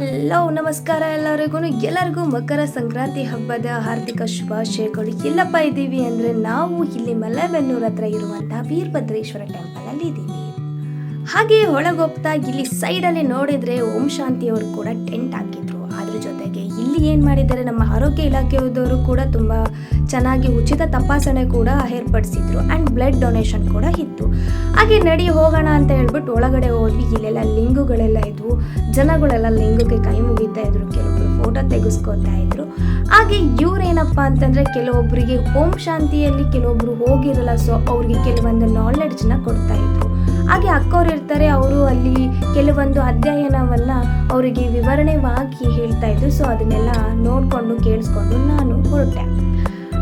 Hello ನಮಸ್ಕಾರ ಎಲ್ಲರಿಗೂ ಮಕರ ಸಂಕ್ರಾಂತಿ ಹಬ್ಬದ ಹಾರ್ದಿಕ ಶುಭಾಶಯಗಳು. ಎಲ್ಲಪ್ಪ ಇದ್ದೀವಿ ಅಂದರೆ ನಾವು ಇಲ್ಲಿ ಮಲೆಬೆನ್ನೂರು ಹತ್ರ ಇರುವಂತಹ ವೀರಭದ್ರೇಶ್ವರ ಟೆಂಪಲಲ್ಲಿ ಇದ್ದೀವಿ. ಹಾಗೆ ಒಳಗೋಗ್ತಾ ಇಲ್ಲಿ ಸೈಡಲ್ಲಿ ನೋಡಿದರೆ ಓಂ ಶಾಂತಿಯವರು ಕೂಡ ಟೆಂಟ್ ಹಾಕಿದ್ರು. ಅದ್ರ ಜೊತೆಗೆ ಇಲ್ಲಿ ಏನು ಮಾಡಿದ್ದಾರೆ, ನಮ್ಮ ಆರೋಗ್ಯ ಇಲಾಖೆಯವರು ಕೂಡ ತುಂಬ ಚೆನ್ನಾಗಿ ಉಚಿತ ತಪಾಸಣೆ ಕೂಡ ಏರ್ಪಡಿಸಿದ್ರು ಆ್ಯಂಡ್ ಬ್ಲಡ್ ಡೊನೇಷನ್ ಕೂಡ ಇತ್ತು. ಹಾಗೆ ನಡಿ ಹೋಗೋಣ ಅಂತ ಹೇಳ್ಬಿಟ್ಟು ಒಳಗಡೆ ಹೋದ್ವಿ. ಇಲ್ಲೆಲ್ಲ ಲಿಂಗುಗಳೆಲ್ಲ ಇದ್ವು. ಜನಗಳೆಲ್ಲ ಲಿಂಗಕ್ಕೆ ಕೈ ಮುಗಿತಾ ಇದ್ರು, ಕೆಲವೊಬ್ರು ಫೋಟೋ ತೆಗೆಸ್ಕೊತಾ ಇದ್ರು. ಹಾಗೆ ಇವ್ರೇನಪ್ಪ ಅಂತಂದರೆ ಕೆಲವೊಬ್ಬರಿಗೆ ಓಂ ಶಾಂತಿಯಲ್ಲಿ ಕೆಲವೊಬ್ರು ಹೋಗಿರಲ್ಲ, ಸೊ ಅವ್ರಿಗೆ ಕೆಲವೊಂದು ನಾಲೆಡ್ಜ್ನ ಕೊಡ್ತಾ ಇದ್ರು. ಹಾಗೆ ಅಕ್ಕವ್ರು ಇರ್ತಾರೆ, ಅವರು ಅಲ್ಲಿ ಕೆಲವೊಂದು ಅಧ್ಯಯನವನ್ನು ಅವರಿಗೆ ವಿವರಣೆವಾಗಿ ಹೇಳ್ತಾ ಇದ್ರು. ಸೊ ಅದನ್ನೆಲ್ಲ ನೋಡಿಕೊಂಡು ಕೇಳಿಸ್ಕೊಂಡು ನಾನು ಹೊರಟೆ.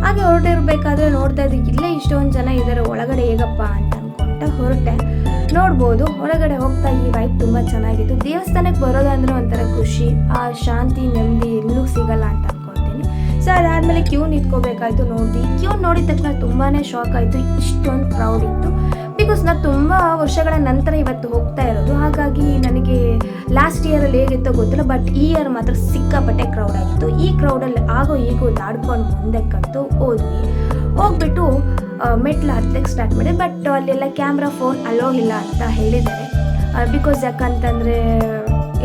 ಹಾಗೆ ಹೊರಟಿರ್ಬೇಕಾದ್ರೆ ನೋಡ್ತಾ ಇದ್ದು ಇಲ್ಲೇ ಇಷ್ಟೊಂದು ಜನ ಇದ್ದಾರೆ, ಒಳಗಡೆ ಹೇಗಪ್ಪ ಅಂತ ಅಂದ್ಕೊಂತ ಹೊರಟೆ. ನೋಡ್ಬೋದು ಹೊರಗಡೆ ಹೋಗ್ತಾ ಈ ವೈಬ್ ತುಂಬ ಚೆನ್ನಾಗಿತ್ತು. ದೇವಸ್ಥಾನಕ್ಕೆ ಬರೋದಂದ್ರೆ ಒಂಥರ ಖುಷಿ, ಆ ಶಾಂತಿ ನೆಮ್ಮದಿ ಎಲ್ಲೂ ಸಿಗಲ್ಲ ಅಂತ ಅನ್ಕೊತೀನಿ. ಸೊ ಅದಾದಮೇಲೆ ಕ್ಯೂ ನಿಂತ್ಕೋಬೇಕಾಯ್ತು. ಕ್ಯೂ ನೋಡಿದ ತಕ್ಷಣ ತುಂಬಾ ಶಾಕ್ ಆಯಿತು, ಇಷ್ಟೊಂದು ಕ್ರೌಡ್ ಇತ್ತು. ಬಿಕಾಸ್ ನಾನು ತುಂಬ ವರ್ಷಗಳ ನಂತರ ಇವತ್ತು ಹೋಗ್ತಾ ಇರೋದು, ಹಾಗಾಗಿ ನನಗೆ ಲಾಸ್ಟ್ ಇಯರಲ್ಲಿ ಹೇಗಿತ್ತೋ ಗೊತ್ತಿಲ್ಲ, ಬಟ್ ಈ ಇಯರ್ ಮಾತ್ರ ಸಿಕ್ಕಾಪಟ್ಟೆ ಕ್ರೌಡ್ ಆಗಿತ್ತು. ಈ ಕ್ರೌಡಲ್ಲಿ ಆಗೋ ಈಗೋ ದಾಡ್ಕೊಂಡು ಮುಂದಕ್ಕಂತೂ ಹೋಗ್ಬಿಟ್ಟು ಮೆಟ್ಲು ಹತ್ತಕ್ಕೆ ಸ್ಟಾರ್ಟ್ ಮಾಡಿದೆ. ಬಟ್ ಅಲ್ಲೆಲ್ಲ ಕ್ಯಾಮ್ರಾ ಫೋನ್ ಅಲೋ ಇಲ್ಲ ಅಂತ ಹೇಳಿದ್ದಾರೆ. ಬಿಕಾಸ್ ಯಾಕಂತಂದರೆ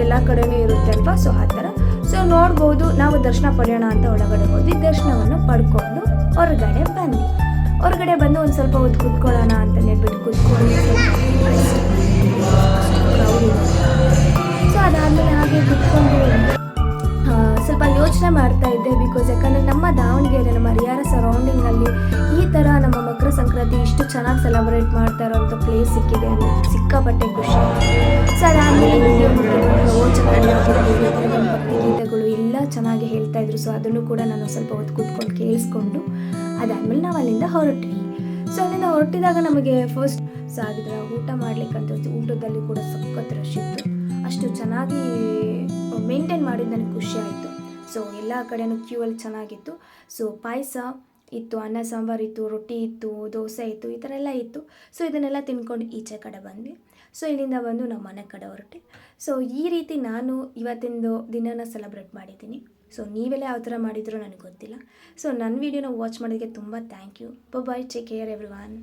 ಎಲ್ಲ ಕಡೆನೂ ಇರುತ್ತೆ ಅಲ್ವಾ, ಸೊ ಆ ಥರ. ಸೊ ನೋಡ್ಬೋದು, ನಾವು ದರ್ಶನ ಪಡೆಯೋಣ ಅಂತ ಒಳಗಡೆ ಹೋದ್ವಿ. ದರ್ಶನವನ್ನು ಪಡ್ಕೊಂಡು ಹೊರಗಡೆ ಬಂದು ಒಂದು ಸ್ವಲ್ಪ ಹೊತ್ತು ಕೂತ್ಕೊಳ್ಳೋಣ ಅಂತ ಹೇಳ್ಬಿಟ್ಟು ಕೂತ್ಕೊಂಡು ಸೊ ಅದಾದಮೇಲೆ ಹಾಗೆ ಕೂತ್ಕೊಂಡು ಸ್ವಲ್ಪ ಯೋಚನೆ ಮಾಡ್ತಾ ಇದ್ದೆ. ಬಿಕಾಸ್ ಯಾಕಂದರೆ ನಮ್ಮ ದಾವಣಗೆರೆ, ನಮ್ಮ ಹರಿಹರ ಸರೌಂಡಿಂಗಲ್ಲಿ ಈ ಥರ ನಮ್ಮ ಮಕರ ಸಂಕ್ರಾಂತಿ ಇಷ್ಟು ಚೆನ್ನಾಗಿ ಸೆಲೆಬ್ರೇಟ್ ಮಾಡ್ತಾ ಇರೋಂಥ ಪ್ಲೇಸ್ ಸಿಕ್ಕಿದೆ ಅಂದರೆ ಸಿಕ್ಕಾಪಟ್ಟೆ ಖುಷಿ. ಸೊ ಅದಾದಮೇಲೆ ಗೀತೆಗಳು ಎಲ್ಲ ಚೆನ್ನಾಗಿ ಹೇಳ್ತಾ ಇದ್ರು. ಸೊ ಅದನ್ನು ಕೂಡ ನಾನು ಸ್ವಲ್ಪ ಹೊತ್ತು ಕೂತ್ಕೊಂಡು ಕೇಳಿಸ್ಕೊಂಡು ಅದಾದಮೇಲೆ ನಾವು ಅಲ್ಲಿಂದ ಹೊರಟ್ವಿ. ಸೊ ಅಲ್ಲಿಂದ ಹೊರಟಿದಾಗ ನಮಗೆ ಫಸ್ಟ್ ಆಗಿದ್ರೆ ಊಟ ಮಾಡ್ಲಿಕ್ಕಂತ ಊಟದಲ್ಲಿ ಕೂಡ ಸಖತ್ ರಶ್ ಇತ್ತು. ಅಷ್ಟು ಚೆನ್ನಾಗಿ ಮೇಂಟೈನ್ ಮಾಡಿದ್ದು ನನಗೆ ಖುಷಿ ಆಯಿತು. ಸೊ ಎಲ್ಲ ಕಡೆಯೂ ಕ್ಯೂ ಅಲ್ಲಿ ಚೆನ್ನಾಗಿತ್ತು. ಸೊ ಪಾಯಸ ಇತ್ತು, ಅನ್ನ ಸಾಂಬಾರು ಇತ್ತು, ರೊಟ್ಟಿ ಇತ್ತು, ದೋಸೆ ಇತ್ತು, ಈ ಥರ ಎಲ್ಲ ಇತ್ತು. ಸೊ ಇದನ್ನೆಲ್ಲ ತಿನ್ಕೊಂಡು ಈಚೆ ಕಡೆ ಬಂದ್ವಿ. ಸೊ ಇಲ್ಲಿಂದ ಬಂದು ನಮ್ಮ ಮನೆ ಕಡೆ ಹೊರಟೆ. ಸೊ ಈ ರೀತಿ ನಾನು ಇವತ್ತಿಂದು ದಿನನ ಸೆಲೆಬ್ರೇಟ್ ಮಾಡಿದ್ದೀನಿ. ಸೊ ನೀವೆಲ್ಲ ಯಾವ ಥರ ಮಾಡಿದ್ರೋ ನನಗೆ ಗೊತ್ತಿಲ್ಲ. ಸೊ ನನ್ನ ವೀಡಿಯೋನ ವಾಚ್ ಮಾಡೋದಕ್ಕೆ ತುಂಬ thank you. Bye, take care everyone.